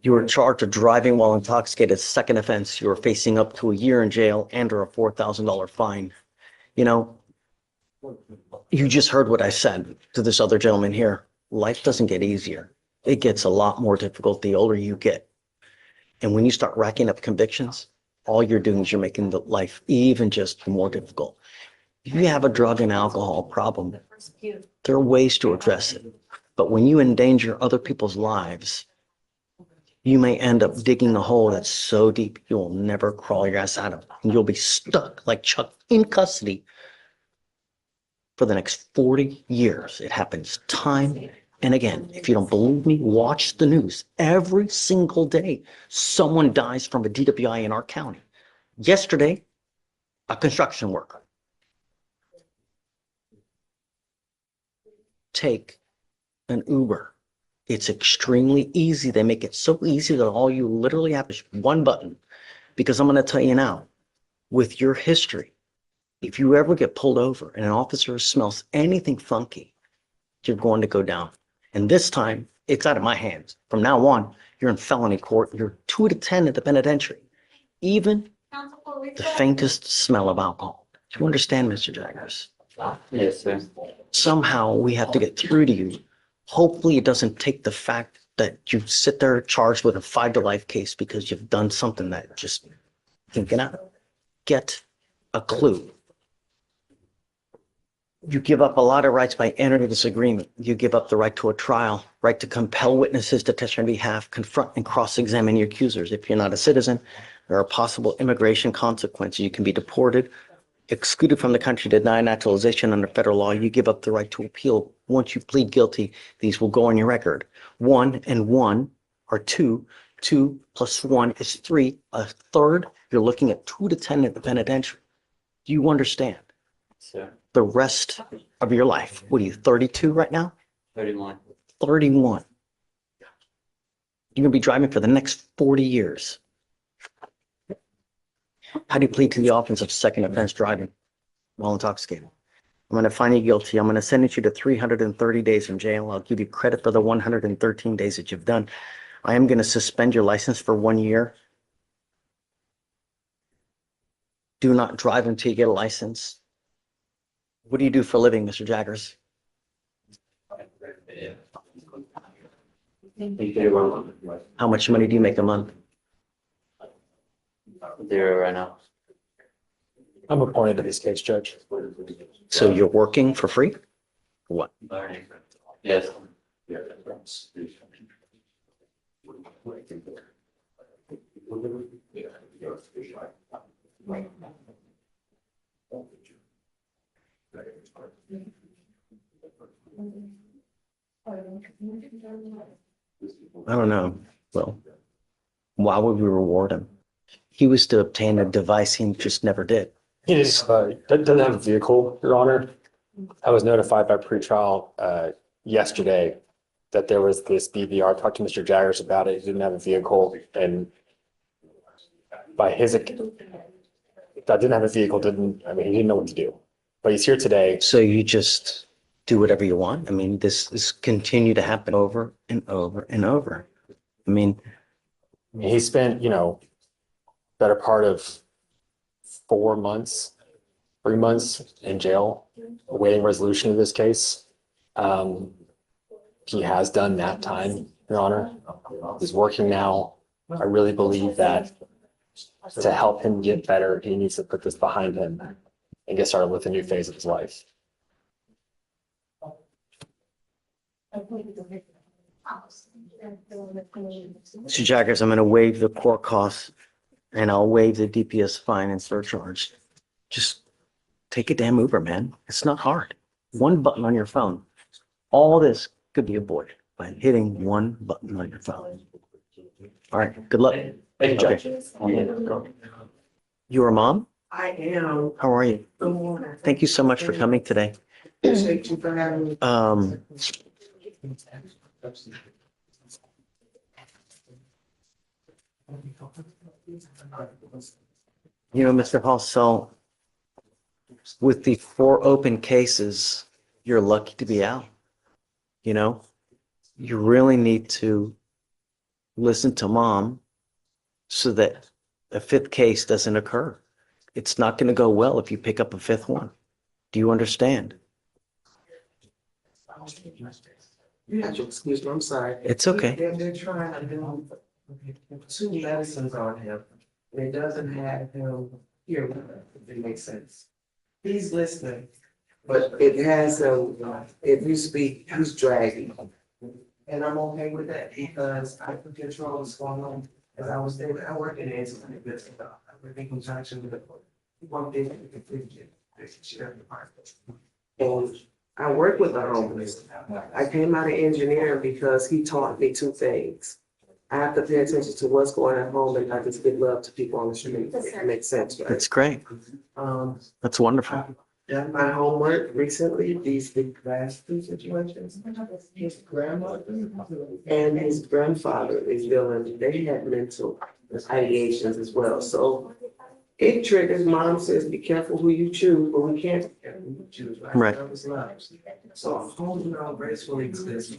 You were charged of driving while intoxicated, second offense. You were facing up to a year in jail and or a $4,000 fine. You know, you just heard what I said to this other gentleman here. Life doesn't get easier. It gets a lot more difficult the older you get. And when you start racking up convictions, all you're doing is you're making the life even just more difficult. If you have a drug and alcohol problem, there are ways to address it. But when you endanger other people's lives, you may end up digging a hole that's so deep you will never crawl your ass out of it. And you'll be stuck like Chuck in custody for the next 40 years. It happens time and again. If you don't believe me, watch the news. Every single day, someone dies from a DWI in our county. Yesterday, a construction worker. Take an Uber. It's extremely easy. They make it so easy that all you literally have is one button. Because I'm going to tell you now, with your history, if you ever get pulled over and an officer smells anything funky, you're going to go down. And this time, it's out of my hands. From now on, you're in felony court. You're 2 to 10 at the penitentiary. Even the faintest smell of alcohol. Do you understand, Mr. Jaggers? Yes, sir. Somehow we have to get through to you. Hopefully it doesn't take the fact that you sit there charged with a 5 to life case because you've done something that just can't get a clue. You give up a lot of rights by entering this agreement. You give up the right to a trial, right to compel witnesses to testify on behalf, confront and cross-examine your accusers. If you're not a citizen, there are possible immigration consequences. You can be deported, excluded from the country, denied naturalization under federal law. You give up the right to appeal. Once you plead guilty, these will go on your record. 1 and 1 are 2. 2 plus 1 is 3. A third, you're looking at 2 to 10 at the penitentiary. Do you understand? Sir. The rest of your life. What are you, 32 right now? 31. 31. You're going to be driving for the next 40 years. How do you plead to the offense of second offense driving while intoxicated? I'm going to find you guilty. I'm going to sentence you to 330 days in jail. I'll give you credit for the 113 days that you've done. I am going to suspend your license for 1 year. Do not drive until you get a license. What do you do for a living, Mr. Jaggers? How much money do you make a month? 0 right now. I'm appointed to this case, Judge. So you're working for free? For what? Yes. I don't know. Well, why would we reward him? He was to obtain a device he just never did. He doesn't have a vehicle, Your Honor. I was notified by pretrial yesterday that there was this BVR. Talked to Mr. Jaggers about it. He didn't have a vehicle, and by his account, that didn't have a vehicle. He didn't know what to do. But he's here today. So you just do whatever you want? I mean, this is continue to happen over and over and over. I mean, He spent, better part of 4 months, 3 months in jail, awaiting resolution of this case. He has done that time, Your Honor. He's working now. I really believe that to help him get better, he needs to put this behind him and get started with a new phase of his life. Mr. Jaggers, I'm going to waive the court costs and I'll waive the DPS fine and surcharge. Just take a damn Uber, man. It's not hard. One button on your phone. All this could be avoided by hitting one button on your phone. All right. Good luck. Thank you, Judge. Okay. You're a mom? I am. How are you? Good morning. Thank you so much for coming today. Appreciate you for having me. Mr. Hall, so with the 4 open cases, you're lucky to be out. You really need to listen to mom so that a fifth case doesn't occur. It's not going to go well if you pick up a fifth one. Do you understand? You have to excuse me, I'm sorry. It's okay. They're trying to do two medicines on him. And it doesn't have him here, if it makes sense. He's listening, but it has him, if you speak, he's dragging. And I'm okay with that because I can control what's going on. As I was there, I work in the institute business. I work in conjunction with the one thing that we can figure the sheriff department. And I work with the homeless. I came out of engineering because he taught me two things. I have to pay attention to what's going on at home and not just give love to people on the street. It makes sense, right? That's great. That's wonderful. I've done my homework recently, these last two situations. His grandmother and his grandfather is dealing, they had mental ideations as well. So it triggers, mom says, be careful who you choose, but we can't be careful who you choose, right? Right. That was love. So holding on gracefully exists.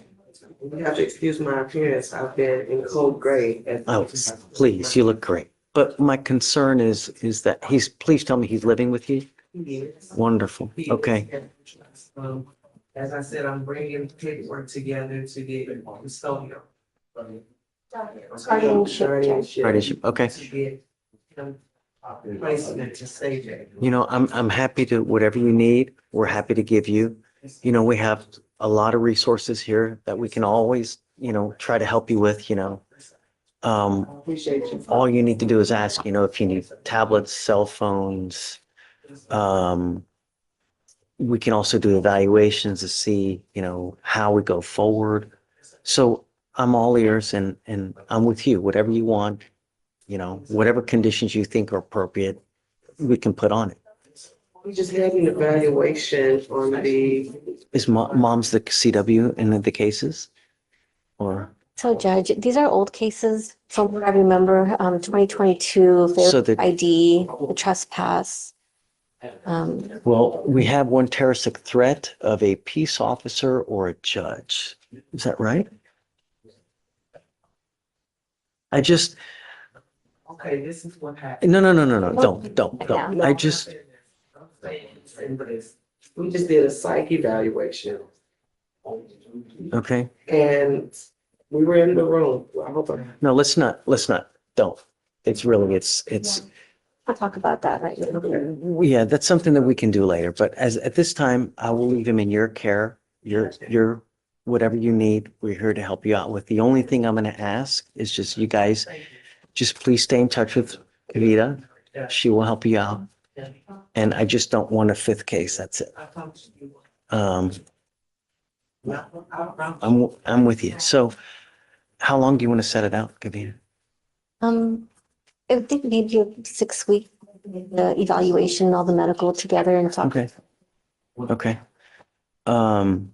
You have to excuse my appearance. I've been in cold gray. Oh, please, you look great. But my concern is that please tell me he's living with you? Yes. Wonderful. He is. Okay. As I said, I'm bringing paperwork together to get custodial. Guardianship. Okay. To get him placement to save it. You know, I'm happy to, whatever you need, we're happy to give you. You know, we have a lot of resources here that we can always, try to help you with, I appreciate you. all you need to do is ask, if you need tablets, cell phones. We can also do evaluations to see, how we go forward. So I'm all ears and I'm with you, whatever you want, whatever conditions you think are appropriate, we can put on it. We just had an evaluation on the, Is mom's the CW in the cases? Or, So Judge, these are old cases from what I remember, 2022, So failure the- ID, the trespass. well, we have one terroristic threat of a peace officer or a judge. Is that right? okay, this is what happened. No, don't. Yeah. I just, We just did a psych evaluation okay. and we were in the room. I hope I'm. No, let's not, don't. It's really, it's, I'll talk about that right now. yeah, that's something that we can do later. But at this time, I will leave him in your care, your, whatever you need, we're here to help you out with. The only thing I'm going to ask is just you guys, just please stay in touch with Kavita. She will help you out. And I just don't want a fifth case. That's it. I'm with you. So how long do you want to set it out, Kavita? I would think maybe a 6-week, the evaluation, all the medical together and talk. Okay. Okay. I'm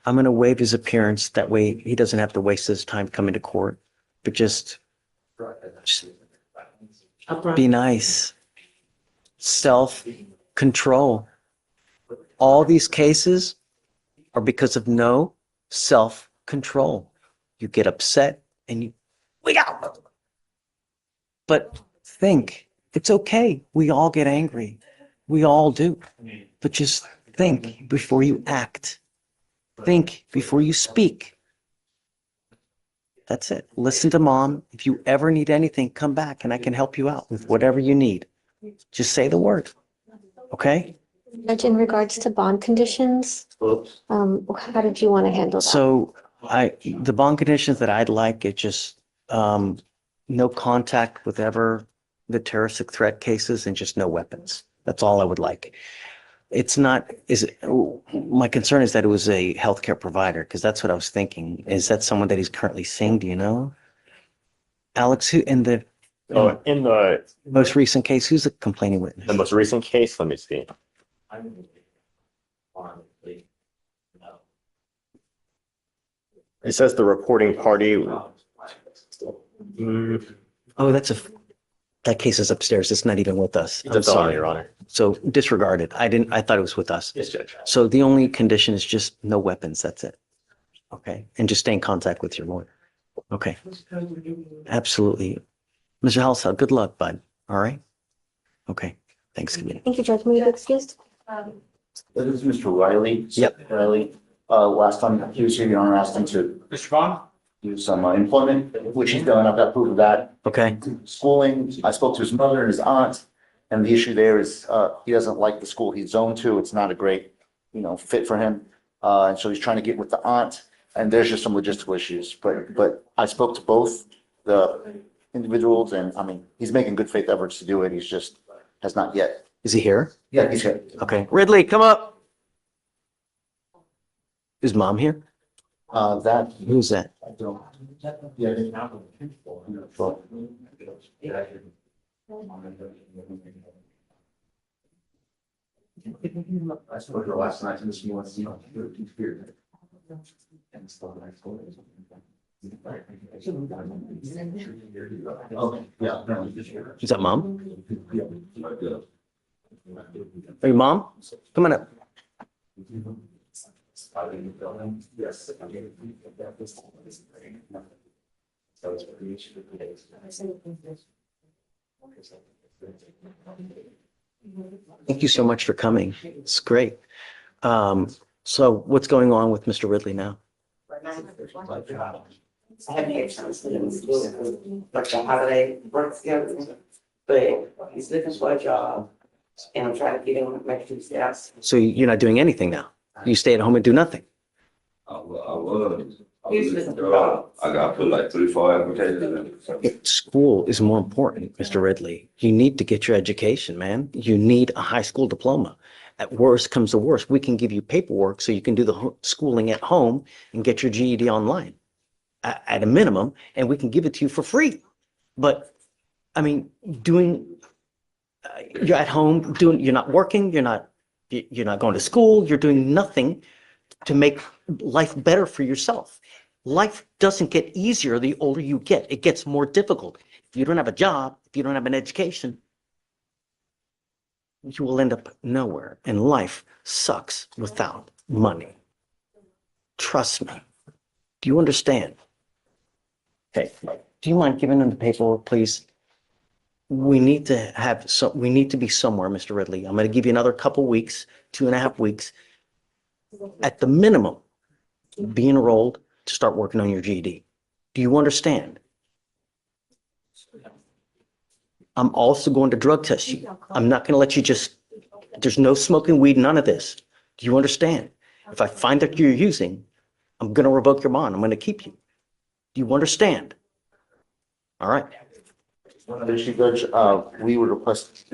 going to waive his appearance. That way he doesn't have to waste his time coming to court, but just be nice. Self-control. All these cases are because of no self-control. You get upset and you wake out. But think, it's okay. We all get angry. We all do. But just think before you act. Think before you speak. That's it. Listen to mom. If you ever need anything, come back and I can help you out with whatever you need. Just say the word. Okay? Judge, in regards to bond conditions, how did you want to handle that? So the bond conditions that I'd like is just no contact with ever the terroristic threat cases and just no weapons. That's all I would like. It's not, my concern is that it was a healthcare provider, because that's what I was thinking. Is that someone that he's currently seeing? Do you know? Alex, who in the Oh, in the most recent case, who's the complaining witness? most recent case, let me see. It says the reporting party. Oh, that case is upstairs. It's not even with us. I'm That's all, sorry. Your Honor. So disregard it. I thought it was with us. Yes, Judge. So the only condition is just no weapons. That's it. Okay. And just stay in contact with your lawyer. Okay, absolutely. Mr. Halsall, good luck, bud. All right? Okay, thanks, committee. Thank you, Judge. May you be excused? This is Mr. Riley. Yep. Riley, last time he was here, your honor asked him to Mr. Vaughn? do some employment, which he's done. I've got proof of that. Okay, Schooling, I spoke to his mother and his aunt, and the issue there is, he doesn't like the school he's zoned to. It's not a great, fit for him. And so he's trying to get with the aunt, and there's just some logistical issues. But I spoke to both the individuals, and I mean, he's making good faith efforts to do it. He's just, has not yet. is he here? Yeah, he's here. Okay, Ridley, come up. Is mom here? That, Who's that? I don't. Yeah. I spoke to her last night, and she wants to, here. Okay, yeah. Is that mom? Hey, mom, come on up. Yes. Thank you so much for coming. It's great. So what's going on with Mr. Ridley now? I haven't had a chance to in school, like the holiday work schedule, but he's looking for a job and I'm trying to get him to make sure he's out. So you're not doing anything now? You stay at home and do nothing? I was. He's looking for a job. I got put like 3-4 applications in. School is more important, Mr. Ridley. You need to get your education, man. You need a high school diploma. At worst comes to worst, we can give you paperwork so you can do the schooling at home and get your GED online at a minimum, and we can give it to you for free. But I mean, you're at home you're not working, you're not going to school, you're doing nothing to make life better for yourself. Life doesn't get easier the older you get. It gets more difficult. If you don't have a job, if you don't have an education, you will end up nowhere. And life sucks without money. Trust me. Do you understand? Okay. Do you mind giving them the paperwork, please? We need to be somewhere, Mr. Ridley. I'm going to give you another couple weeks, 2.5 weeks. At the minimum, be enrolled to start working on your GED. Do you understand? I'm also going to drug test you. I'm not going to let you there's no smoking weed, none of this. Do you understand? If I find that you're using, I'm going to revoke your bond. I'm going to keep you. Do you understand? All right. One other issue, Judge, we would request,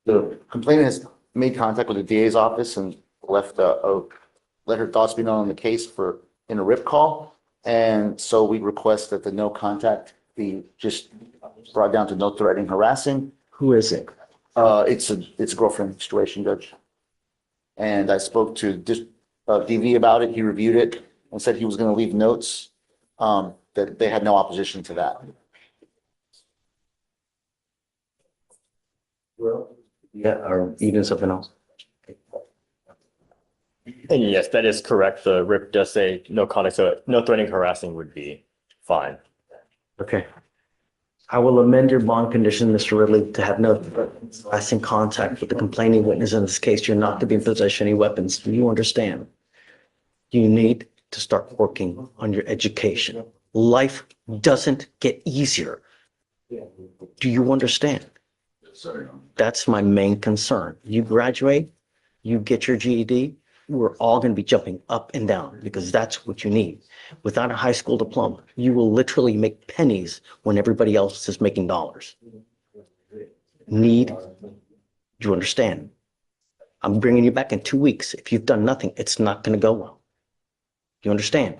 the complainant has made contact with the DA's office and left let her thoughts be known on the case in a RIP call. And so we request that the no contact be just brought down to no threatening, harassing. Who is it? It's a girlfriend situation, Judge. And I spoke to DV about it. He reviewed it and said he was going to leave notes, that they had no opposition to that. Yeah, or even something else. And yes, that is correct. The RIP does say no contact, so no threatening, harassing would be fine. Okay. I will amend your bond condition, Mr. Ridley, to have no lasting contact with the complaining witness in this case. You're not to be in possession of any weapons. Do you understand? You need to start working on your education. Life doesn't get easier. Do you understand? Sorry. That's my main concern. You graduate, you get your GED, we're all going to be jumping up and down because that's what you need. Without a high school diploma, you will literally make pennies when everybody else is making dollars. Do you understand? I'm bringing you back in 2 weeks. If you've done nothing, it's not going to go well. You understand?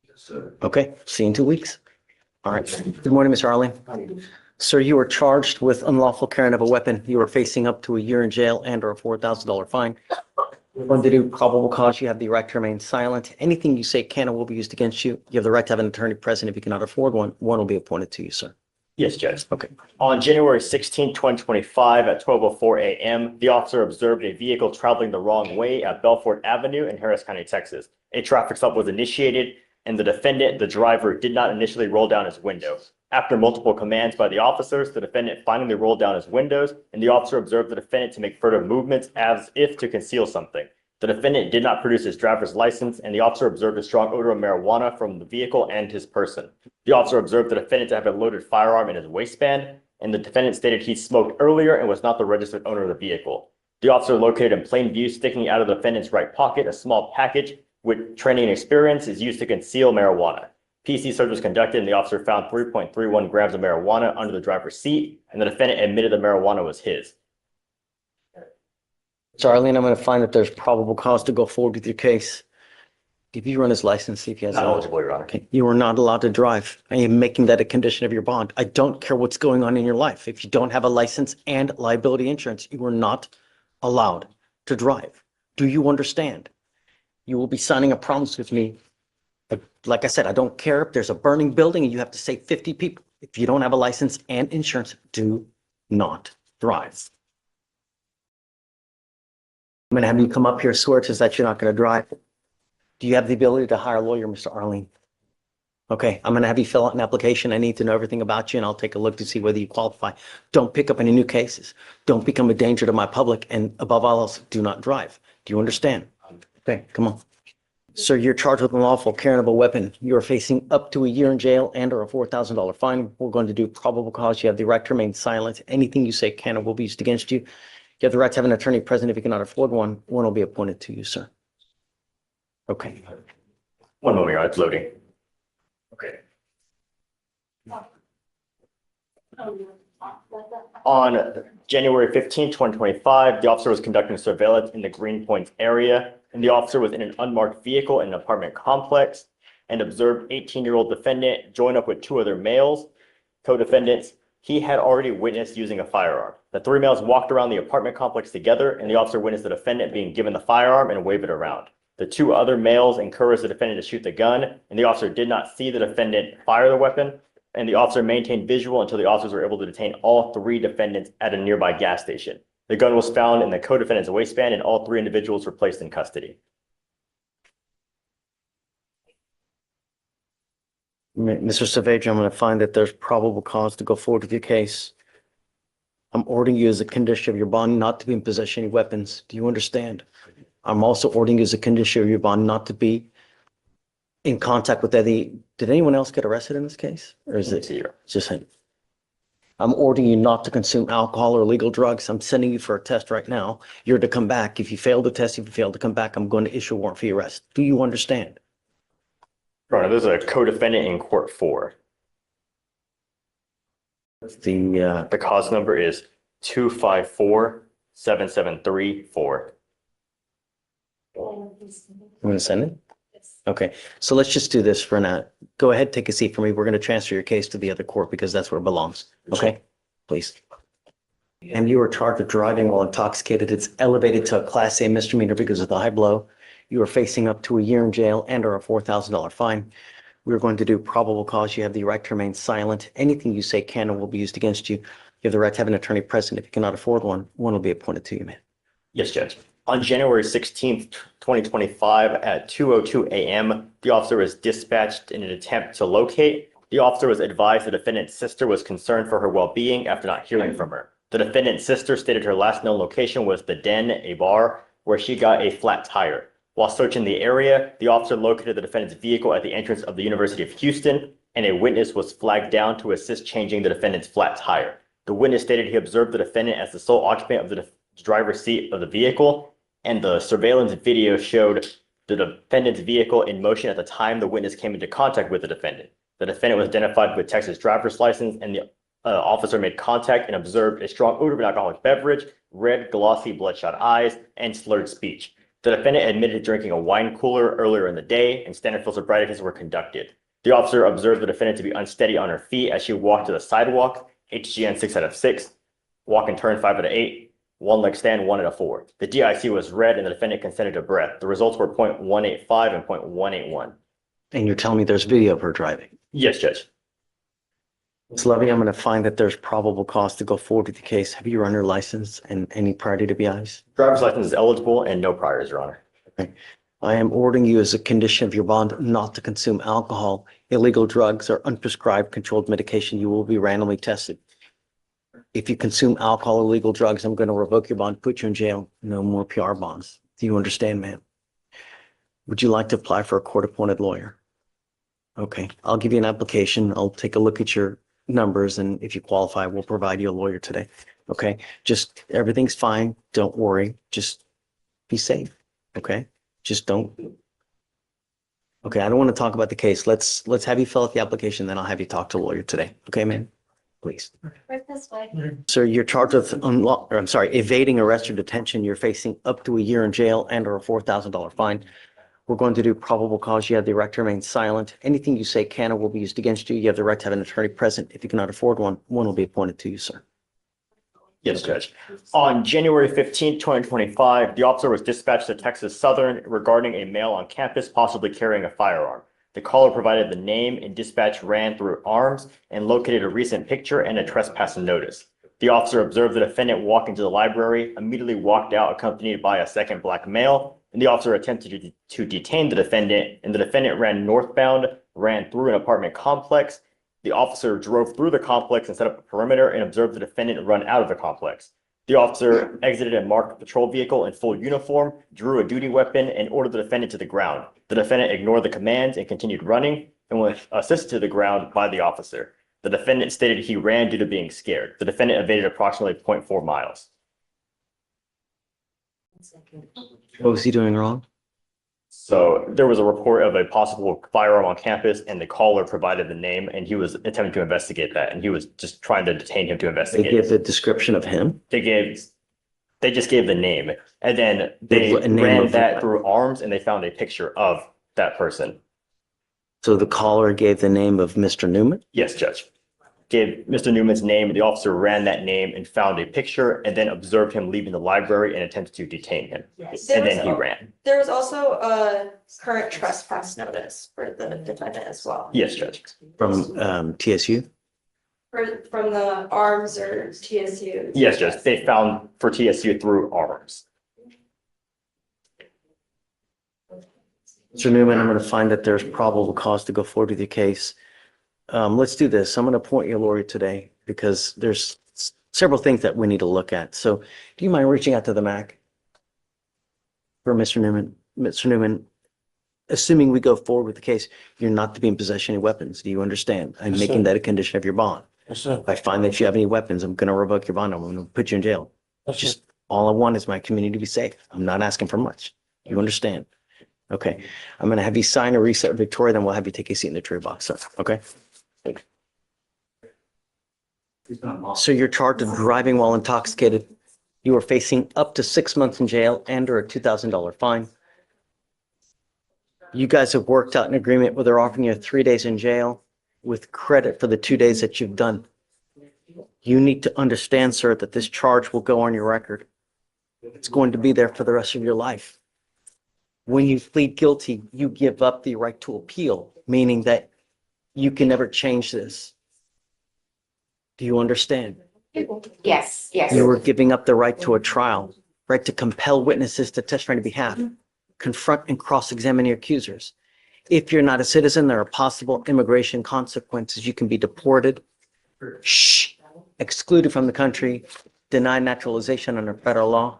Yes, sir. Okay, see you in 2 weeks. All right. Good morning, Ms. Arlen. Sir, you are charged with unlawful carrying of a weapon. You are facing up to a year in jail and or a $4,000 fine. One, to do probable cause, you have the right to remain silent. Anything you say can or will be used against you. You have the right to have an attorney present. If you cannot afford one, one will be appointed to you, sir. Yes, Judge. Okay. On January 16, 2025 at 12:04 a.m., the officer observed a vehicle traveling the wrong way at Belfort Avenue in Harris County, Texas. A traffic stop was initiated. and the defendant, the driver, did not initially roll down his window. After multiple commands by the officers, the defendant finally rolled down his windows, and the officer observed the defendant to make further movements as if to conceal something. The defendant did not produce his driver's license, and the officer observed a strong odor of marijuana from the vehicle and his person. The officer observed the defendant to have a loaded firearm in his waistband, and the defendant stated he smoked earlier and was not the registered owner of the vehicle. The officer located in plain view, sticking out of the defendant's right pocket, a small package with training and experience is used to conceal marijuana. PC search was conducted, and the officer found 3.31 grams of marijuana under the driver's seat, and the defendant admitted the marijuana was his. So Arlene, I'm going to find that there's probable cause to go forward with your case. If you run his license, see if he has. Not eligible, Your Honor. Okay, you are not allowed to drive. I am making that a condition of your bond. I don't care what's going on in your life. If you don't have a license and liability insurance, you are not allowed to drive. Do you understand? You will be signing a promise with me. Like I said, I don't care if there's a burning building and you have to save 50 people. If you don't have a license and insurance, do not drive. I'm going to have you come up here, swear to us that you're not going to drive. Do you have the ability to hire a lawyer, Mr. Arlene? Okay, I'm going to have you fill out an application. I need to know everything about you, and I'll take a look to see whether you qualify. Don't pick up any new cases. Don't become a danger to my public, and above all else, do not drive. Do you understand? Okay, come on. Sir, you're charged with unlawful carrying of a weapon. You are facing up to a year in jail and or a $4,000 fine. We're going to do probable cause. You have the right to remain silent. Anything you say can or will be used against you. You have the right to have an attorney present. If you cannot afford one, one will be appointed to you, sir. Okay. One moment, Your Honor, it's loading. Okay. On January 15, 2025, the officer was conducting surveillance in the Green Points area, and the officer was in an unmarked vehicle in an apartment complex and observed 18-year-old defendant join up with two other males, co-defendants. He had already witnessed using a firearm. The three males walked around the apartment complex together, and the officer witnessed the defendant being given the firearm and wave it around. The two other males encouraged the defendant to shoot the gun, and the officer did not see the defendant fire the weapon, and the officer maintained visual until the officers were able to detain all three defendants at a nearby gas station. The gun was found in the co-defendant's waistband, and all three individuals were placed in custody. Mr. Saavedra, I'm going to find that there's probable cause to go forward with your case. I'm ordering you as a condition of your bond not to be in possession of any weapons. Do you understand? I'm also ordering you as a condition of your bond not to be in contact with any. Did anyone else get arrested in this case? Or is it just him? I'm ordering you not to consume alcohol or illegal drugs. I'm sending you for a test right now. You're to come back. If you fail the test, if you fail to come back, I'm going to issue a warrant for your arrest. Do you understand? Your Honor, there's a co-defendant in court 4. The cause number is 2547734. I'm going to send it? Okay, so let's just do this for now. Go ahead, take a seat for me. We're going to transfer your case to the other court because that's where it belongs. Okay, please. And you are charged with driving while intoxicated. It's elevated to a Class A misdemeanor because of the high blow. You are facing up to a year in jail and or a $4,000 fine. We're going to do probable cause. You have the right to remain silent. Anything you say can and will be used against you. You have the right to have an attorney present. If you cannot afford one, one will be appointed to you, man. Yes, Judge. On January 16th, 2025 at 2:02 a.m., the officer was dispatched in an attempt to locate. The officer was advised the defendant's sister was concerned for her well-being after not hearing from her. The defendant's sister stated her last known location was the Den, a bar, where she got a flat tire. While searching the area, the officer located the defendant's vehicle at the entrance of the University of Houston, and a witness was flagged down to assist changing the defendant's flat tire. The witness stated he observed the defendant as the sole occupant of the driver's seat of the vehicle, and the surveillance video showed the defendant's vehicle in motion at the time the witness came into contact with the defendant. The defendant was identified with Texas driver's license, and the officer made contact and observed a strong odor of an alcoholic beverage, red, glossy, bloodshot eyes, and slurred speech. The defendant admitted drinking a wine cooler earlier in the day, and standard field sobriety tests were conducted. The officer observed the defendant to be unsteady on her feet as she walked to the sidewalk, HGN 6 out of 6, walk and turn 5 out of 8, one leg stand 1 out of 4. The DIC was red and the defendant consented to breath. The results were 0.185 and 0.181. And you're telling me there's video of her driving? Yes, Judge. Ms. Levy, I'm going to find that there's probable cause to go forward with the case. Have you run your license and any prior DWIs? Driver's license is eligible and no priors, Your Honor. Okay. I am ordering you as a condition of your bond not to consume alcohol, illegal drugs, or unprescribed controlled medication. You will be randomly tested. If you consume alcohol or illegal drugs, I'm going to revoke your bond, put you in jail. No more PR bonds. Do you understand, ma'am? Would you like to apply for a court-appointed lawyer? Okay, I'll give you an application. I'll take a look at your numbers, and if you qualify, we'll provide you a lawyer today. Okay, just everything's fine. Don't worry. Just be safe. Okay, just don't. Okay, I don't want to talk about the case. Let's have you fill out the application, then I'll have you talk to a lawyer today. Okay, ma'am? Please. Right this way. Sir, you're charged with evading arrest or detention. You're facing up to a year in jail and or a $4,000 fine. We're going to do probable cause. You have the right to remain silent. Anything you say can or will be used against you. You have the right to have an attorney present. If you cannot afford one, one will be appointed to you, sir. Yes, Judge. On January 15th, 2025, the officer was dispatched to Texas Southern regarding a male on campus possibly carrying a firearm. The caller provided the name and dispatch ran through arms and located a recent picture and a trespass notice. The officer observed the defendant walk into the library, immediately walked out accompanied by a second black male, and the officer attempted to detain the defendant, and the defendant ran northbound, ran through an apartment complex. The officer drove through the complex and set up a perimeter and observed the defendant run out of the complex. The officer exited a marked patrol vehicle in full uniform, drew a duty weapon, and ordered the defendant to the ground. The defendant ignored the commands and continued running and was assisted to the ground by the officer. The defendant stated he ran due to being scared. The defendant evaded approximately 0.4 miles. What was he doing wrong? So there was a report of a possible firearm on campus, and the caller provided the name, and he was attempting to investigate that, and he was just trying to detain him to They investigate. give the description of him. They just gave the name, and then they A name ran of- that through arms, and they found a picture of that person. So the caller gave the name of Mr. Newman. Yes, Judge. Gave Mr. Newman's name. The officer ran that name and found a picture, and then observed him leaving the library and attempted to detain him. And then he ran. There was also a current trespass notice for the defendant as well. Yes, Judge. From TSU. From the arms or TSU. Yes, Judge. They found for TSU through arms. Mr. Newman, I'm going to find that there's probable cause to go forward with your case. Let's do this. I'm going to appoint you a lawyer today because there's several things that we need to look at. So do you mind reaching out to the MAC for Mr. Newman? Mr. Newman, assuming we go forward with the case, you're not to be in possession of any weapons. Do you understand? I'm Yes, making sir. that a condition of your bond. Yes, sir. If I find that you have any weapons, I'm going to revoke your bond. I'm going to put you in jail. Yes, sir. Just all I want is my community to be safe. I'm not asking for much. You understand? Okay. I'm going to have you sign a reset Victoria, then we'll have you take a seat in the jury box, sir. Okay? So you're charged with driving while intoxicated. You are facing up to 6 months in jail and or a $2,000 fine. You guys have worked out an agreement where they're offering you 3 days in jail with credit for the 2 days that you've done. You need to understand, sir, that this charge will go on your record. It's going to be there for the rest of your life. When you plead guilty, you give up the right to appeal, meaning that you can never change this. Do you understand? Yes, yes. You are giving up the right to a trial, right to compel witnesses to testify on your behalf, confront and cross-examine your accusers. If you're not a citizen, there are possible immigration consequences. You can be deported, excluded from the country, denied naturalization under federal law.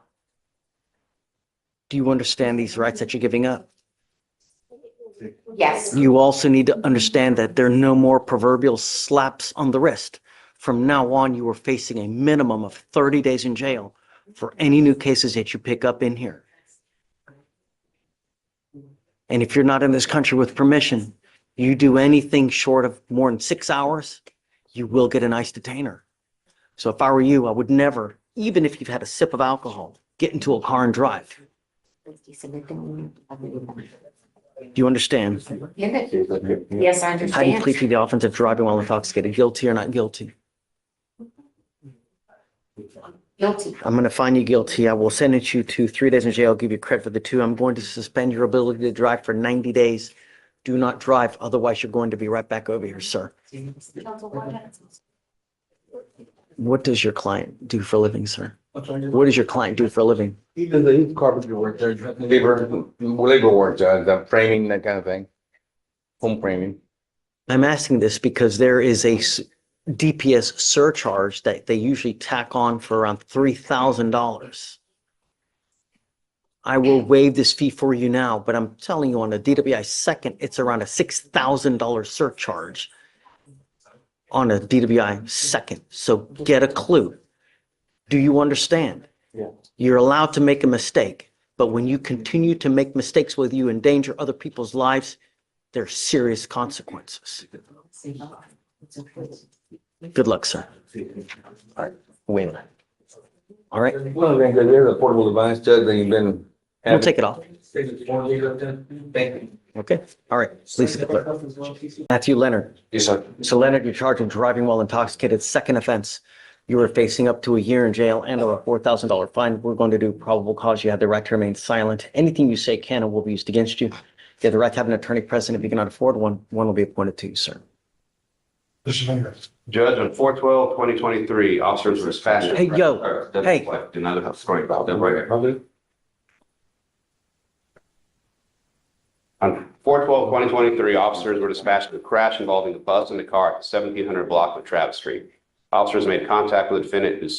Do you understand these rights that you're giving up? Yes. You also need to understand that there are no more proverbial slaps on the wrist. From now on, you are facing a minimum of 30 days in jail for any new cases that you pick up in here. And if you're not in this country with permission, you do anything short of more than 6 hours, you will get an ICE detainer. So if I were you, I would never, even if you've had a sip of alcohol, get into a car and drive. Do you understand? Yes, I How do you plead understand. to the offense of driving while intoxicated? Guilty or not guilty? Guilty. I'm going to find you guilty. I will sentence you to 3 days in jail, give you credit for the 2. I'm going to suspend your ability to drive for 90 days. Do not drive, otherwise you're going to be right back over here, sir. What does your client do for a living, sir? What does your client do for a living? He does the carpentry work, Judge, labor work, Judge, the framing, that kind of thing. Home framing. I'm asking this because there is a DPS surcharge that they usually tack on for around $3,000. I will waive this fee for you now, but I'm telling you on a DWI second, it's around a $6,000 surcharge on a DWI second. So get a clue. Do you understand? Yeah. You're allowed to make a mistake, but when you continue to make mistakes with you endanger other people's lives, there are serious consequences. Good luck, sir. Win. All right, Well, then, there's a portable device, Judge, that you've been. we'll take it off. Thank you. Okay, all right. Please declare. Matthew Leonard. Yes, sir. So Leonard, you're charged with driving while intoxicated, second offense. You are facing up to a year in jail and or a $4,000 fine. We're going to do probable cause. You have the right to remain silent. Anything you say can and will be used against you. You have the right to have an attorney present. If you cannot afford one, one will be appointed to you, sir. Judge, on 4/12/2023, officers were dispatched. Hey, yo, hey. Do not have a story about that right here. On 4/12/2023, officers were dispatched to a crash involving a bus and a car at the 1700 block of Travis Street. Officers made contact with the defendant who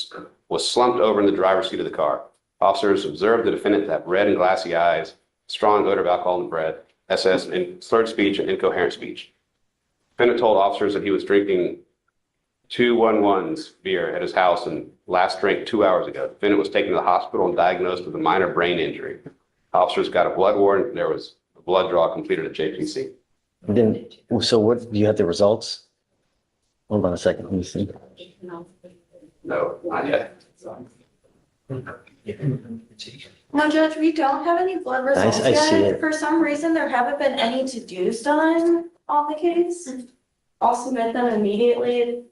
was slumped over in the driver's seat of the car. Officers observed the defendant to have red and glassy eyes, strong odor of alcohol in the breath, SS, and slurred speech and incoherent speech. Defendant told officers that he was drinking 211's beer at his house and last drank 2 hours ago. Defendant was taken to the hospital and diagnosed with a minor brain injury. Officers got a blood warrant. There was a blood draw completed at JPC. Then, so what, do you have the results? Hold on a second, let me see. No, not yet. No, Judge, we don't have any blood results I see yet. it. For some reason, there haven't been any to-dos done on the case. I'll submit them immediately.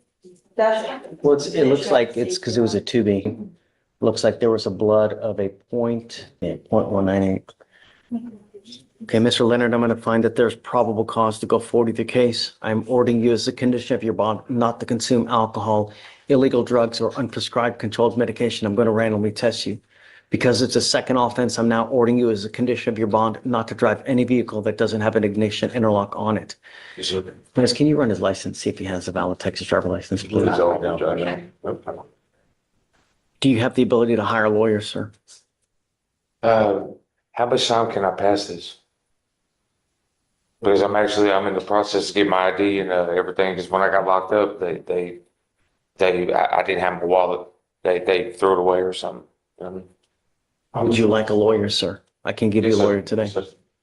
That's. Well, it looks like it's because it was a 2B. Looks like there was a blood of a .198. Okay, Mr. Leonard, I'm going to find that there's probable cause to go forward with your case. I'm ordering you as a condition of your bond not to consume alcohol, illegal drugs, or unprescribed controlled medication. I'm going to randomly test you. Because it's a second offense, I'm now ordering you as a condition of your bond not to drive any vehicle that doesn't have an ignition interlock on it. Miss, can you run his license, see if he has a valid Texas driver license, please? Do you have the ability to hire a lawyer, sir? How much time can I pass this? Because I'm in the process of getting my ID and everything. Because when I got locked up, I didn't have my wallet. They threw it away or something. Would you like a lawyer, sir? I can give you a lawyer today.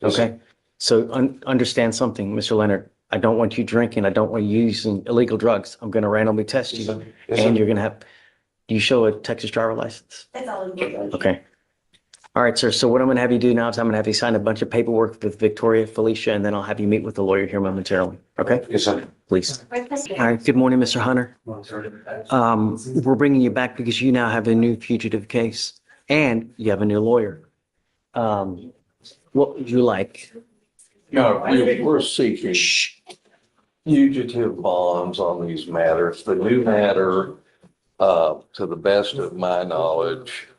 Okay, so understand something, Mr. Leonard. I don't want you drinking. I don't want you using illegal drugs. I'm going to randomly test you, and you're going to have. Do you show a Texas driver license? It's all good. Okay. All right, sir. So what I'm going to have you do now is I'm going to have you sign a bunch of paperwork with Victoria, Felicia, and then I'll have you meet with the lawyer here momentarily. Okay? Yes, sir. Please. All right. Good morning, Mr. Hunter. We're bringing you back because you now have a new fugitive case and you have a new lawyer. What would you like? No, we're seeking fugitive bonds on these matters. The new matter, to the best of my knowledge,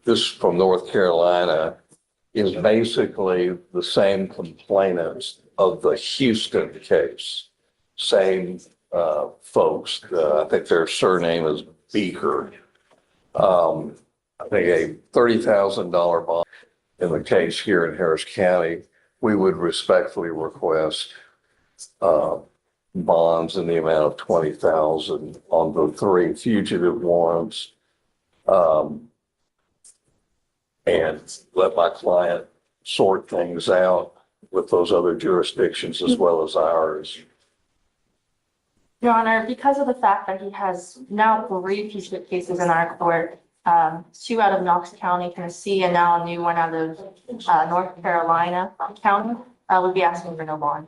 this from North Carolina, is basically the same complainants of the Houston case. Same folks. I think their surname is Beaker. I think a $30,000 bond in the case here in Harris County. We would respectfully request bonds in the amount of $20,000 on the 3 fugitive warrants. And let my client sort things out with those other jurisdictions as well as ours. Your Honor, because of the fact that he has now 3 fugitive cases in our court, 2 out of Knox County, Tennessee, and now a new one out of North Carolina County, we'll be asking for no bond.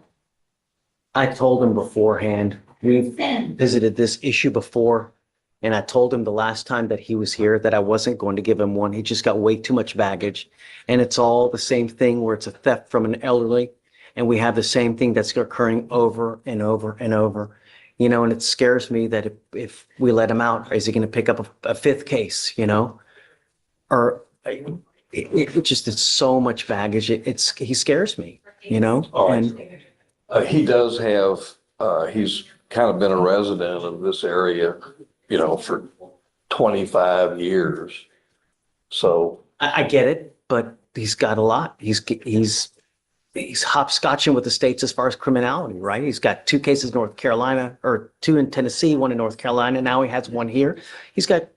I told him beforehand, we've visited this issue before, and I told him the last time that he was here that I wasn't going to give him one. He just got way too much baggage. And it's all the same thing where it's a theft from an elderly, and we have the same thing that's occurring over and over and over. you know, and it scares me that if we let him out, is he going to pick up a fifth case, you know? Or it just, it's so much baggage. He scares me, you know? All right. And He does have, he's kind of been a resident of this area, you know, for 25 years. So, I get it, but he's got a lot. He's hopscotching with the states as far as criminality, right? He's got 2 cases in North Carolina, or 2 in Tennessee, 1 in North Carolina. Now he has 1 here. He's got,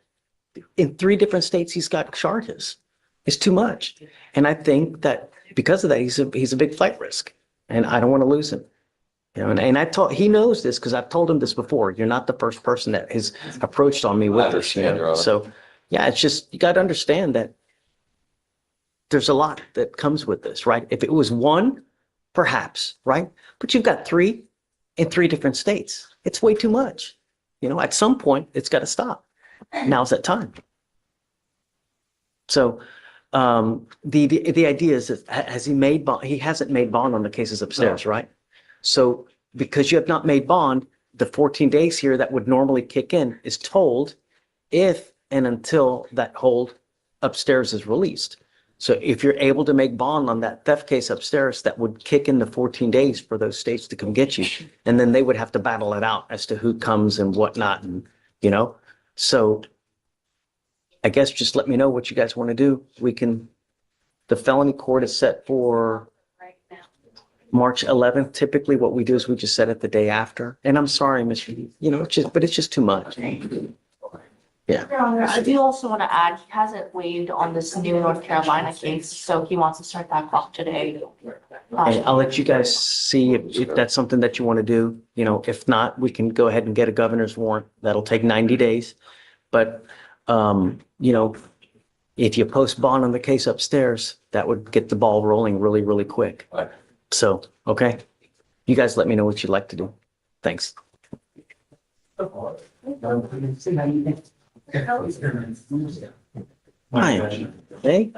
in 3 different states, he's got charges. It's too much. And I think that because of that, he's a big flight risk, and I don't want to lose him. You know, and he knows this because I've told him this before. You're not the first person that has approached on me with this, you understand, Your know? Honor. So yeah, it's just, you got to understand that there's a lot that comes with this, right? If it was 1, perhaps, right? But you've got 3 in 3 different states. It's way too much. You know, at some point, it's got to stop. Now's that time. So the idea is, that has he made bond? He hasn't made bond on the cases upstairs, right? So because you have not made bond, the 14 days here that would normally kick in is told if and until that hold upstairs is released. So if you're able to make bond on that theft case upstairs, that would kick in the 14 days for those states to come get you. And then they would have to battle it out as to who comes and whatnot, and, you know? So I guess just let me know what you guys want to do. The felony court is set for March 11th. Typically what we do is we just set it the day after. And I'm sorry, Mr. You know, but it's just too much. Your Honor, I do also want to add, he hasn't waived on this new North Carolina case, so he wants to start that clock today. And I'll let you guys see if that's something that you want to do. You know, if not, we can go ahead and get a governor's warrant. That'll take 90 days. But, you know, if you post bond on the case upstairs, that would get the ball rolling really, really quick. Right. So, okay. You guys let me know what you'd like to do. Thanks. Hi. Hey.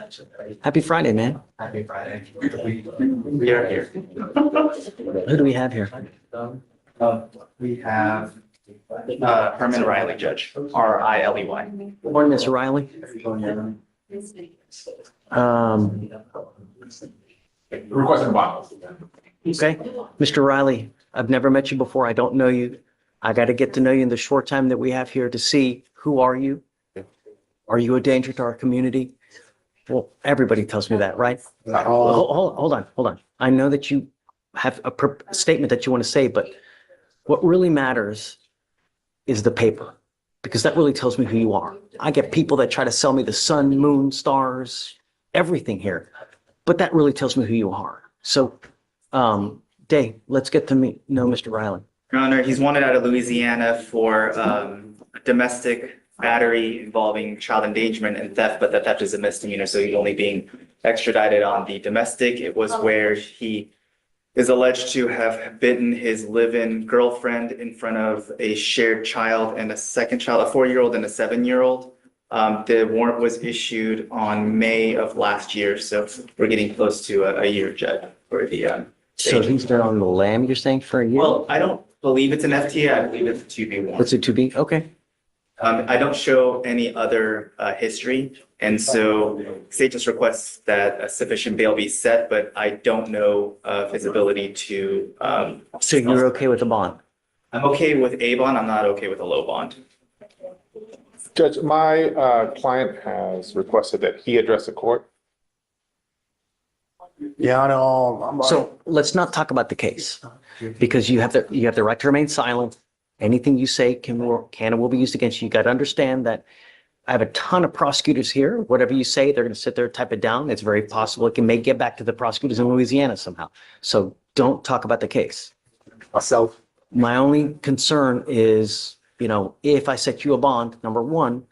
Happy Friday, man. Happy Friday. We are here. Who do we have here? We have Herman Riley, Judge, Riley. Good morning, Mr. Riley. Requesting bond. Okay, Mr. Riley, I've never met you before. I don't know you. I got to get to know you in the short time that we have here to see who are you? Are you a danger to our community? Well, everybody tells me that, right? Hold on. I know that you have a statement that you want to say, but what really matters is the paper, because that really tells me who you are. I get people that try to sell me the sun, moon, stars, everything here, but that really tells me who you are. So, Dave, let's get to know Mr. Riley. Your Honor, he's wanted out of Louisiana for domestic battery involving child endangerment and theft, but the theft is a misdemeanor, so he's only being extradited on the domestic. It was where he is alleged to have bitten his live-in girlfriend in front of a shared child and a second child, a 4-year-old and a 7-year-old. The warrant was issued on May of last year, so we're getting close to a year, Judge, for the. So he's been on the lam, you're saying, for a year? Well, I don't believe it's an FTA. I believe it's a 2B warrant. It's a 2B? Okay. I don't show any other history, and so state just requests that a sufficient bail be set, but I don't know of his ability to. So you're okay with the bond? I'm okay with a bond. I'm not okay with a low bond. Judge, my client has requested that he address the court. Yeah, I know. So let's not talk about the case, because you have the right to remain silent. Anything you say can and will be used against you. You got to understand that I have a ton of prosecutors here. Whatever you say, they're going to sit there, type it down. It's very possible it may get back to the prosecutors in Louisiana somehow. So don't talk about the case. Myself. My only concern is, if I set you a bond, number one,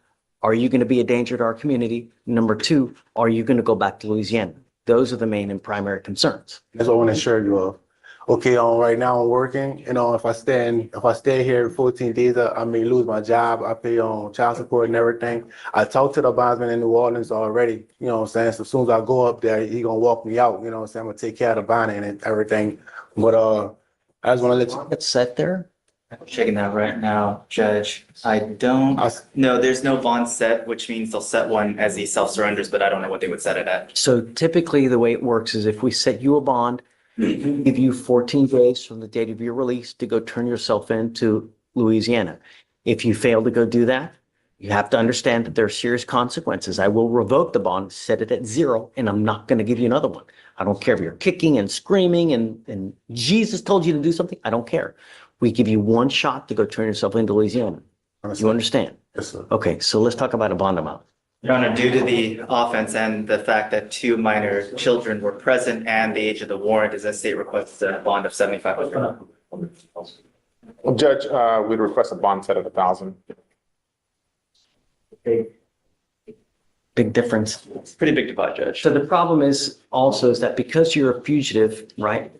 are you going to be a danger to our community? Number two, are you going to go back to Louisiana? Those are the main and primary concerns. That's what I want to assure you of. Okay, right now I'm working. If I stay here 14 days, I may lose my job. I pay on child support and everything. I talked to the bondsman in New Orleans already. So as soon as I go up there, he gonna walk me out. I'm gonna take care of the bonding and everything. But I just want to let you. It's set there. Checking that right now, Judge. No, there's no bond set, which means they'll set one as he self-surrenders, but I don't know what they would set it at. So typically, the way it works is if we set you a bond, give you 14 days from the date of your release to go turn yourself into Louisiana. If you fail to go do that, you have to understand that there are serious consequences. I will revoke the bond, set it at 0, and I'm not going to give you another one. I don't care if you're kicking and screaming and Jesus told you to do something. I don't care. We give you one shot to go turn yourself into Louisiana. You understand? Yes, sir. Okay, so let's talk about a bond amount. Your Honor, due to the offense and the fact that 2 minor children were present and the age of the warrant, is that state requests a bond of $7,500. Well, Judge, we'd request a bond set of 1,000. Big difference. It's pretty big divide, Judge. So the problem is also is that because you're a fugitive, right?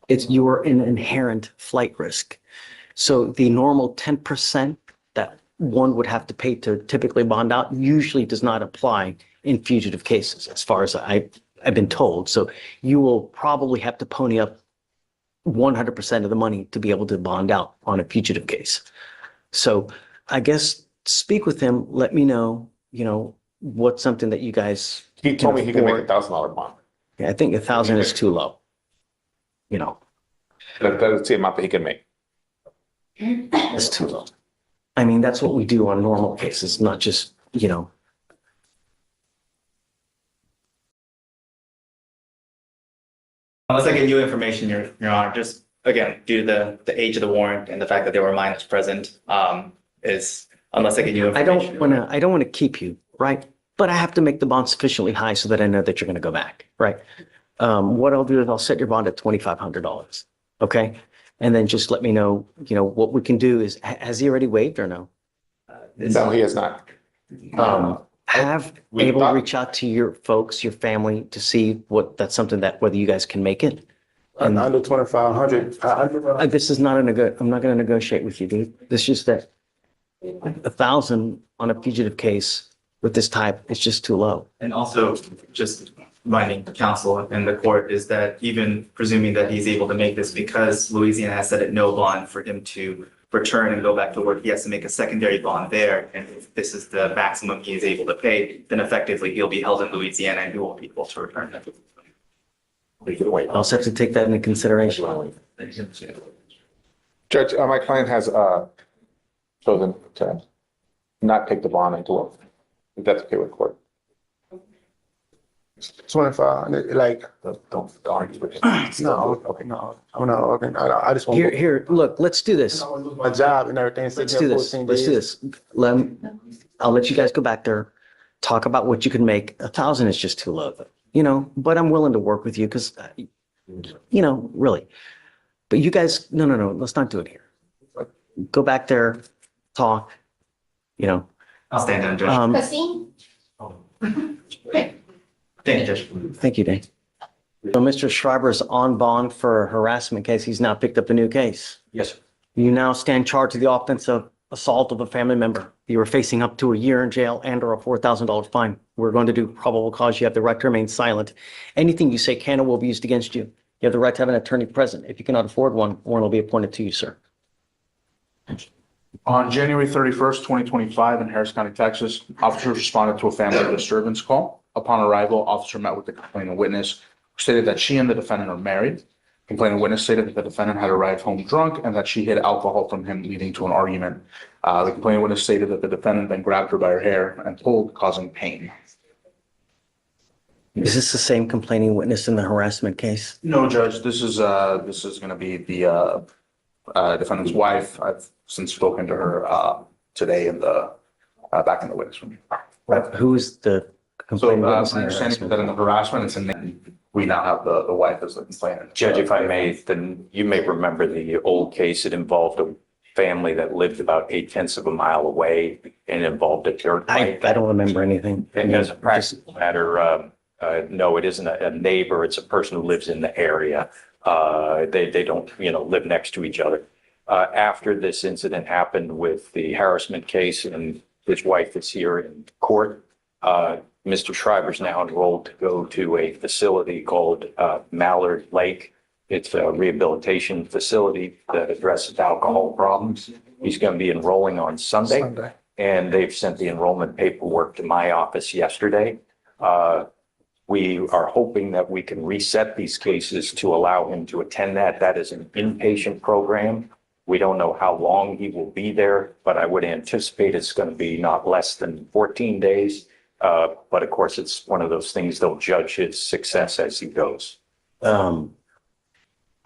You're an inherent flight risk. So the normal 10% that one would have to pay to typically bond out usually does not apply in fugitive cases, as far as I've been told. So you will probably have to pony up 100% of the money to be able to bond out on a fugitive case. So I guess speak with him, let me know, what's something that you guys. He told me he could make afford. $1,000 bond. Yeah, I think 1,000 is too low. That's the amount that he can make. It's too low. I mean, that's what we do on normal cases, not just, Unless I get new information, Your Honor, just again, due to the age of the warrant and the fact that there were minors present, unless I get new I information. don't want to keep you, right? But I have to make the bond sufficiently high so that I know that you're going to go back, right? What I'll do is I'll set your bond at $2,500, okay? And then just let me know, what we can do is, has he already waived or no? No, he has not. Have We Abel thought- reach out to your folks, your family, to see that's something that, whether you guys can make it. And Under 2,500. this is not I'm not going to negotiate with you, dude. It's just that 1,000 on a fugitive case with this type is just too low. And also, just reminding counsel and the court is that even presuming that he's able to make this, because Louisiana has set at no bond for him to return and go back to work, he has to make a secondary bond there. And if this is the maximum he is able to pay, then effectively he'll be held in Louisiana and he won't be able to return. I'll also have to take that into consideration. Judge, my client has chosen to not take the bond until, if that's okay with court. 2,500, like, Don't argue with it. no, I'm not arguing. I just want. Here, look, let's do this. I wanna lose my job and everything. Let's do this. Let's do this. I'll let you guys go back there, talk about what you can make. 1,000 is just too low, but I'm willing to work with you because, really. But you guys, no, let's not do it here. Go back there, talk, I'll stand down, Judge. Christine? Thank you, Judge. Thank you, Dane. So Mr. Schreiber's on bond for a harassment case. He's now picked up a new case. Yes, sir. You now stand charged with the offense of assault of a family member. You are facing up to a year in jail and or a $4,000 fine. We're going to do probable cause. You have the right to remain silent. Anything you say can or will be used against you. You have the right to have an attorney present. If you cannot afford one will be appointed to you, sir. On January 31st, 2025 in Harris County, Texas, officers responded to a family disturbance call. Upon arrival, officer met with the complaining witness, who stated that she and the defendant are married. Complaining witness stated that the defendant had arrived home drunk and that she hid alcohol from him, leading to an argument. The complaining witness stated that the defendant then grabbed her by her hair and pulled, causing pain. Is this the same complaining witness in the harassment case? No, Judge, this is going to be the defendant's wife. I've since spoken to her today in back in the witness room. Who is the So complaining my witness in the understanding is harassment? that in the harassment, it's a name. We now have the wife as the complainant. Judge, if I may, then you may remember the old case. It involved a family that lived about 0.8 of a mile away and involved a dirt I bike. don't remember anything. And as a practical matter, no, it isn't a neighbor. It's a person who lives in the area. They don't, live next to each other. After this incident happened with the harassment case and his wife is here in court, Mr. Schreiber's now enrolled to go to a facility called Mallard Lake It's a rehabilitation facility that addresses alcohol problems. He's going to be enrolling on Sunday. And they've sent the enrollment paperwork to my office yesterday. We are hoping that we can reset these cases to allow him to attend that. That is an inpatient program. We don't know how long he will be there, but I would anticipate it's going to be not less than 14 days. But of course, it's one of those things they'll judge his success as he goes.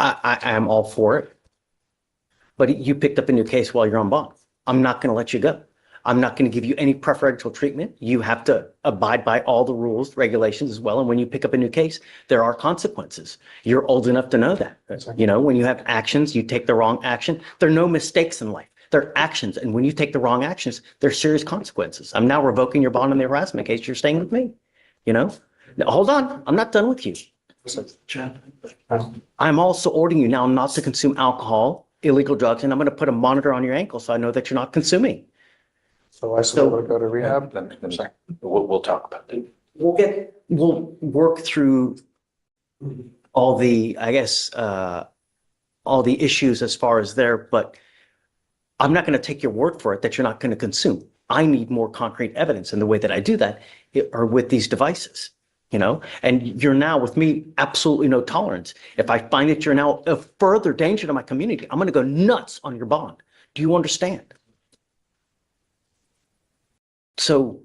I am all for it. But you picked up a new case while you're on bond. I'm not going to let you go. I'm not going to give you any preferential treatment. You have to abide by all the rules, regulations as well. And when you pick up a new case, there are consequences. You're old enough to know that. You know, when you have actions, you take the wrong action. There are no mistakes in life. There are actions. And when you take the wrong actions, there's serious consequences. I'm now revoking your bond on the harassment case. You're staying with me. You know, now, hold on. I'm not done with you. I'm also ordering you now not to consume alcohol, illegal drugs, and I'm going to put a monitor on your ankle so I know that you're not consuming. So I still gotta go to rehab? Then we'll talk about that. We'll work through all the, I guess, all the issues as far as there, but I'm not going to take your word for it that you're not going to consume. I need more concrete evidence. And the way that I do that are with these devices, you know, and you're now with me, absolutely no tolerance. If I find that you're now a further danger to my community, I'm going to go nuts on your bond. Do you understand? So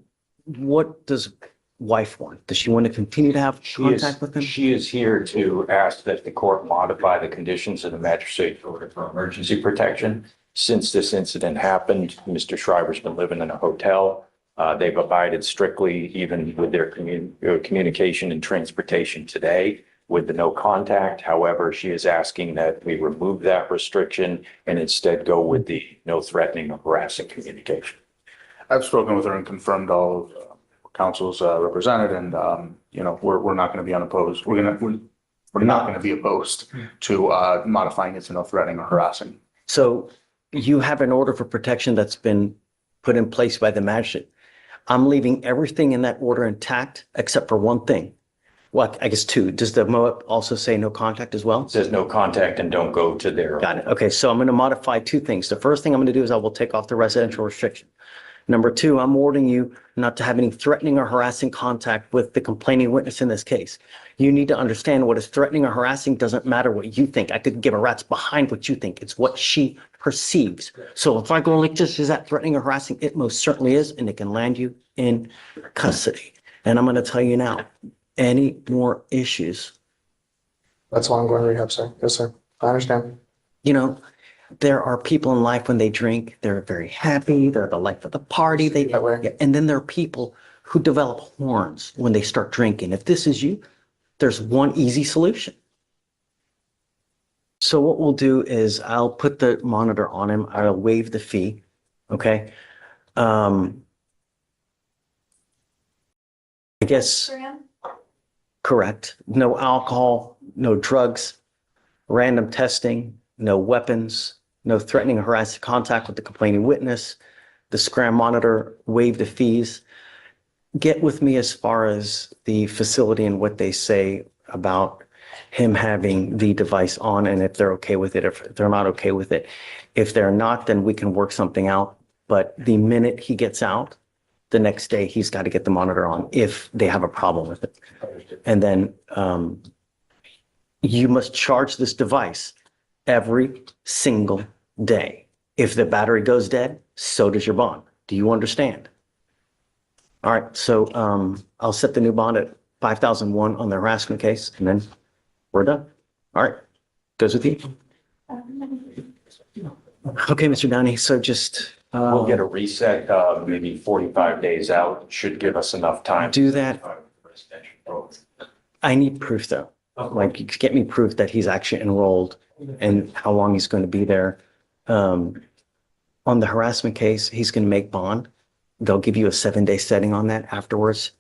what does wife want? Does she want to continue to have contact with him? She is here to ask that the court modify the conditions of the magistrate's order for emergency protection. Since this incident happened, Mr. Shriver's been living in a hotel. They've abided strictly, even with their communication and transportation today, with the no contact. However, she is asking that we remove that restriction and instead go with the no threatening or harassing communication. I've spoken with her and confirmed all of council's represented, and you know, we're not going to be unopposed. We're not going to be opposed to modifying it to no threatening or harassing. So you have an order for protection that's been put in place by the magistrate. I'm leaving everything in that order intact except for one thing. Well, I guess two. Does the MOAP also say no contact as well? It says no contact and don't go to their. Got it. Okay, so I'm going to modify two things. The first thing I'm going to do is I will take off the residential restriction. Number two, I'm ordering you not to have any threatening or harassing contact with the complaining witness in this case. You need to understand what is threatening or harassing doesn't matter what you think. I could give a rat's behind what you think. It's what she perceives. So if I go like this, is that threatening or harassing? It most certainly is, and it can land you in custody. And I'm going to tell you now, any more issues? That's why I'm going to rehab, sir. Yes, sir. I understand. You know, there are people in life when they drink, they're very happy, they're the life of the party. And then there are people who develop horns when they start drinking. If this is you, there's one easy solution. So what we'll do is I'll put the monitor on him. I'll waive the fee. Okay. I guess, correct. No alcohol, no drugs, random testing, no weapons, no threatening or harassing contact with the complaining witness, the scram monitor, waive the fees. Get with me as far as the facility and what they say about him having the device on and if they're okay with it, if they're not okay with it. If they're not, then we can work something out. But the minute he gets out, the next day he's got to get the monitor on if they have a problem with it. And then you must charge this device every single day. If the battery goes dead, so does your bond. Do you understand? All right, so I'll set the new bond at 5,001 on the harassment case, and then we're done. All right, goes with you. Okay, Mr. Downey, so just We'll get a reset, maybe 45 days out. Should give us enough time. Do that. I need proof though. Like, get me proof that he's actually enrolled and how long he's going to be there. On the harassment case, he's going to make bond. They'll give you a 7-day setting on that afterwards.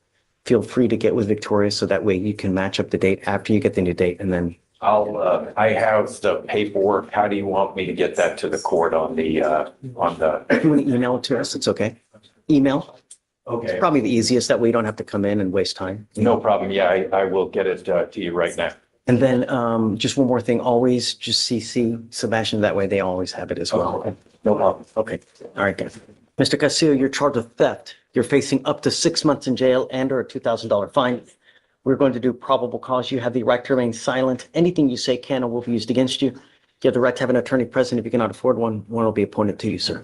Feel free to get with Victoria so that way you can match up the date after you get the new date, and then I have the paperwork. How do you want me to get that to the court on the, if you want to email it to us, it's okay. Email. Okay. Probably the easiest. That way you don't have to come in and waste time. No problem. Yeah, I will get it to you right now. And then just one more thing, always just CC Sebastian, that way they always have it as well. Okay. No problem. Okay, all right, guys. Mr. Castillo, you're charged with theft. You're facing up to 6 months in jail and or a $2,000 fine. We're going to do probable cause. You have the right to remain silent. Anything you say can or will be used against you. You have the right to have an attorney present. If you cannot afford one, one will be appointed to you, sir.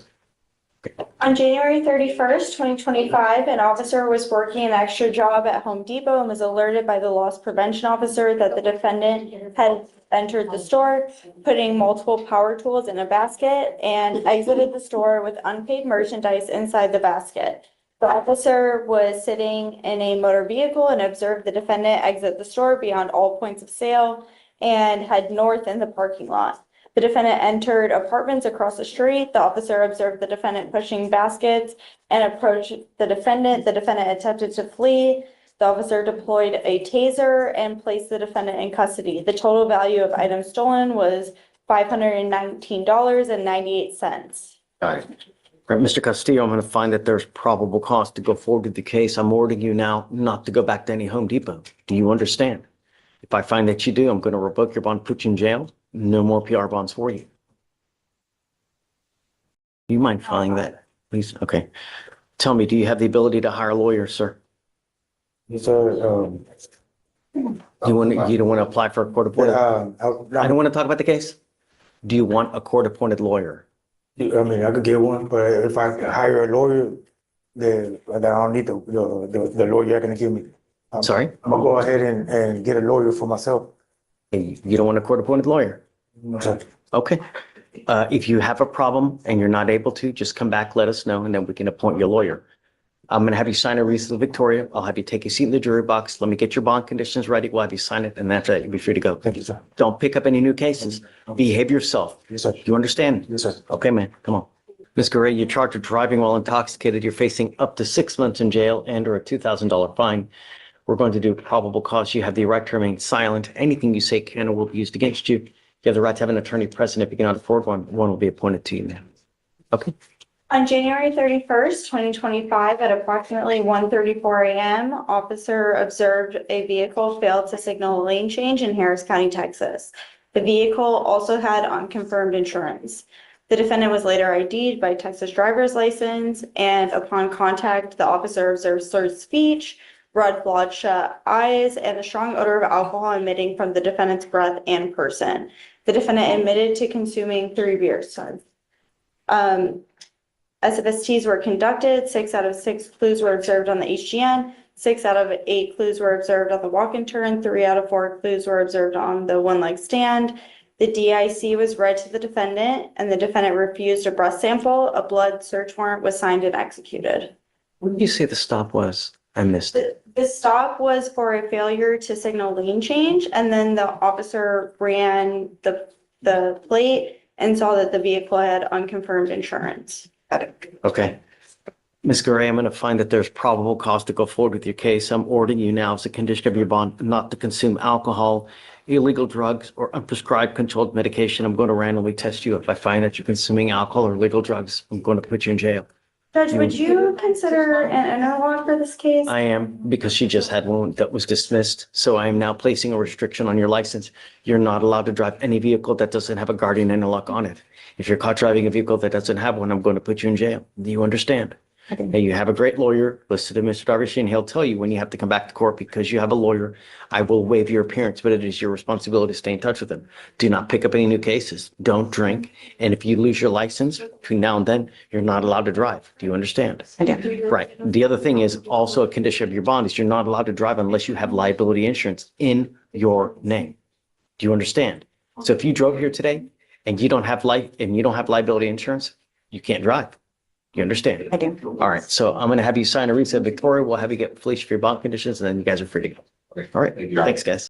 On January 31st, 2025, an officer was working an extra job at Home Depot and was alerted by the loss prevention officer that the defendant had entered the store, putting multiple power tools in a basket and exited the store with unpaid merchandise inside the basket. The officer was sitting in a motor vehicle and observed the defendant exit the store beyond all points of sale and head north in the parking lot. The defendant entered apartments across the street. The officer observed the defendant pushing baskets and approached the defendant. The defendant attempted to flee. The officer deployed a taser and placed the defendant in custody. The total value of items stolen was $519.98. All right. All right, Mr. Castillo, I'm going to find that there's probable cause to go forward with the case. I'm ordering you now not to go back to any Home Depot. Do you understand? If I find that you do, I'm going to revoke your bond, put you in jail. No more PR bonds for you. You mind filing that, please? Okay. Tell me, do you have the ability to hire a lawyer, sir? Yes, sir. You don't want to apply for a court appointed? I don't want to talk about the case. Do you want a court appointed lawyer? I mean, I could get one, but if I hire a lawyer, then I don't need the lawyer you're gonna give me. Sorry? I'm gonna go ahead and get a lawyer for myself. You don't want a court appointed lawyer? No, sir. Okay. If you have a problem and you're not able to, just come back, let us know, and then we can appoint your lawyer. I'm going to have you sign a receipt of Victoria. I'll have you take a seat in the jury box. Let me get your bond conditions ready. We'll have you sign it, and after that, you'll be free to go. Thank you, sir. Don't pick up any new cases. Behave yourself. Yes, sir. You understand? Yes, sir. Okay, man, come on. Ms. Gray, you're charged with driving while intoxicated. You're facing up to 6 months in jail and or a $2,000 fine. We're going to do probable cause. You have the right to remain silent. Anything you say can or will be used against you. You have the right to have an attorney present. If you cannot afford one, one will be appointed to you now. Okay. On January 31st, 2025, at approximately 1:34 a.m., officer observed a vehicle fail to signal a lane change in Harris County, Texas. The vehicle also had unconfirmed insurance. The defendant was later ID'd by Texas driver's license, and upon contact, the officer observed slurred speech, red bloodshot eyes, and a strong odor of alcohol emitting from the defendant's breath and person. The defendant admitted to consuming 3 beers. SFSTs were conducted. 6 out of 6 clues were observed on the HGN. 6 out of 8 clues were observed on the walk and turn. 3 out of 4 clues were observed on the one-leg stand. The DIC was read to the defendant, and the defendant refused a breath sample. A blood search warrant was signed and executed. What did you say the stop was? I missed it. The stop was for a failure to signal lane change, and then the officer ran the plate and saw that the vehicle had unconfirmed insurance. Okay. Ms. Gray, I'm going to find that there's probable cause to go forward with your case. I'm ordering you now as a condition of your bond not to consume alcohol, illegal drugs, or unprescribed controlled medication. I'm going to randomly test you. If I find that you're consuming alcohol or illegal drugs, I'm going to put you in jail. Judge, would you consider an interlock for this case? I am, because she just had one that was dismissed. So I am now placing a restriction on your license. You're not allowed to drive any vehicle that doesn't have a guardian interlock on it. If you're caught driving a vehicle that doesn't have one, I'm going to put you in jail. Do you understand? Hey, you have a great lawyer listed to Mr. Darvish, and he'll tell you when you have to come back to court because you have a lawyer. I will waive your appearance, but it is your responsibility to stay in touch with him. Do not pick up any new cases. Don't drink. And if you lose your license between now and then, you're not allowed to drive. Do you understand? I do. Right. The other thing is also a condition of your bond is you're not allowed to drive unless you have liability insurance in your name. Do you understand? So if you drove here today and you don't have liability insurance, you can't drive. You understand? I do. All right. So I'm going to have you sign a receipt, Victoria. We'll have you get Fleischer for your bond conditions, and then you guys are free to go. All right. Thanks, guys.